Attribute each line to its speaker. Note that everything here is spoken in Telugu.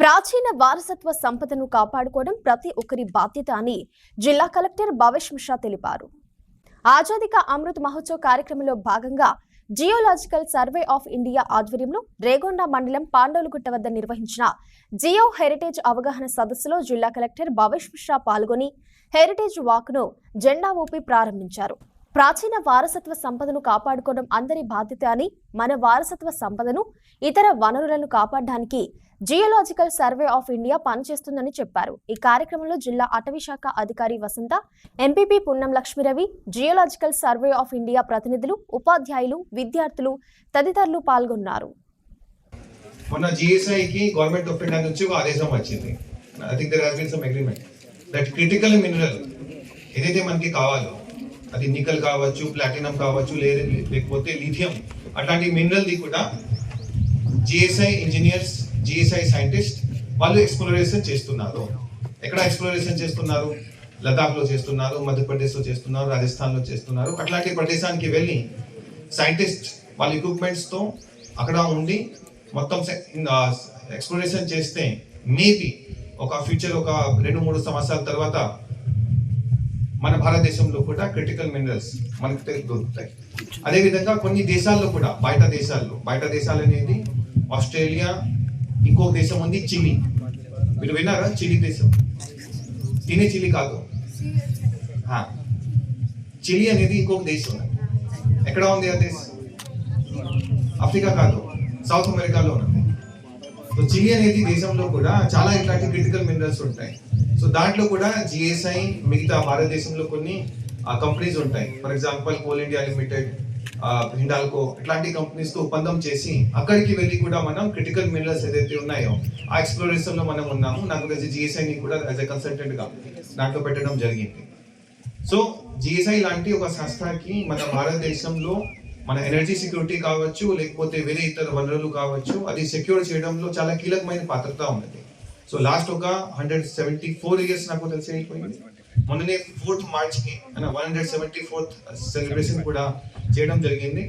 Speaker 1: ప్రాచీన వారసత్వ సంపదను కాపాడుకోవడం ప్రతి ఒక్కరి బాధ్యత అని జిల్లా కలెక్టర్ భవేష్ మిశ్రా తెలిపారు. ఆజాదీ కా అమృత్ మహోత్సవ్ కార్యక్రమంలో భాగంగా జియోలాజికల్ సర్వే ఆఫ్ ఇండియా ఆధ్వర్యంలో రేగొండ మండలం పాండవులగుట్ట వద్ద నిర్వహించిన జియో హెరిటేజ్ అవగాహన సదస్సులో జిల్లా కలెక్టర్ భవేష్ మిశ్రా పాల్గొని హెరిటేజ్ వాక్ను జెండా ఊపి ప్రారంభించారు. ప్రాచీన వారసత్వ సంపదను కాపాడుకోవడం అందరి బాధ్యత అని, మన వారసత్వ సంపదను, ఇతర వనరులను కాపాడడానికి జియోలాజికల్ సర్వే ఆఫ్ ఇండియా పనిచేస్తుందని చెప్పారు. ఈ కార్యక్రమంలో జిల్లా అటవీ శాఖ అధికారి Vasantha, MPP Punnam Lakshmiravi, geological survey of India ప్రతినిధులు, ఉపాధ్యాయులు, విద్యార్థులు తదితరులు పాల్గొన్నారు.
Speaker 2: మొన్న జిఎస్ఐకి గవర్నమెంట్ ఆఫ్ ఇండియా నుంచి ఒక ఆదేశం వచ్చింది. I think there has been some agreement that critical mineral ఏదైతే మనకి కావాలో, అది నికల్ కావచ్చు, ప్లాటినం కావచ్చు, లేకపోతే లిథియం, అట్లాంటి మినరల్ది కూడా జిఎస్ఐ ఇంజనీర్స్, జిఎస్ఐ సైంటిస్ట్ వాళ్ళు ఎక్స్ప్లోరేషన్ చేస్తున్నారు. ఎక్కడ ఎక్స్ప్లోరేషన్ చేస్తున్నారు? లదాఖ్లో చేస్తున్నారు, మధ్యప్రదేశ్లో చేస్తున్నారు, రాజస్థాన్లో చేస్తున్నారు. అట్లాంటి ప్రదేశానికి వెళ్ళి సైంటిస్ట్ వాళ్ళ ఎక్విప్మెంట్స్తో అక్కడ ఉండి మొత్తం ఎక్స్ప్లోరేషన్ చేస్తే మేబీ ఒక ఫ్యూచర్ ఒక 2-3 సంవత్సరాల తర్వాత మన భారతదేశంలో కూడా క్రిటికల్ మినరల్స్ మనకు దొరుకుతాయి. అదేవిధంగా కొన్ని దేశాల్లో కూడా, బయట దేశాలు అనేది ఆస్ట్రేలియా, ఇంకొక దేశం ఉంది చిలీ. మీరు విన్నారా? చిలీ దేశం తినే చిలీ కాదు, చిలీ అనేది ఇంకొక దేశం. ఎక్కడ ఉంది ఆ దేశం? ఆఫ్రికా కాదు, సౌత్ అమెరికాలో ఉన్నది. సో చిలీ అనేది దేశంలో కూడా చాలా ఇట్లాంటి క్రిటికల్ మినరల్స్ ఉంటాయి. సో దాంట్లో కూడా జిఎస్ఐ, మిగతా భారతదేశంలో కొన్ని కంపెనీస్ ఉంటాయి. For example coal India limited, Hindalco, ఇట్లాంటి కంపెనీస్తో ఒప్పందం చేసి అక్కడికి వెళ్ళి కూడా మనం క్రిటికల్ మినరల్స్ ఏదైతే ఉన్నాయో ఆ ఎక్స్ప్లోరేషన్లో మనం ఉన్నాము. నాకు తెలిసి జిఎస్ఐని కూడా యాజ్ ఎ కన్సల్టెంట్గా దాంట్లో పెట్టడం జరిగింది. సో జిఎస్ఐ లాంటి ఒక సంస్థకి మన భారతదేశంలో మన ఎనర్జీ సెక్యూరిటీ కావచ్చు, లేకపోతే వేరే ఇతర వనరులు కావచ్చు, అది సెక్యూర్ చేయడంలో చాలా కీలకమైన పాత్రత ఉన్నది. సో లాస్ట్ ఒక 174 ఇయర్స్ నాకు తెలిసి అయిపోయింది. మొన్ననే 4th మార్చ్కి 174th సెలబ్రేషన్ కూడా చేయడం జరిగింది.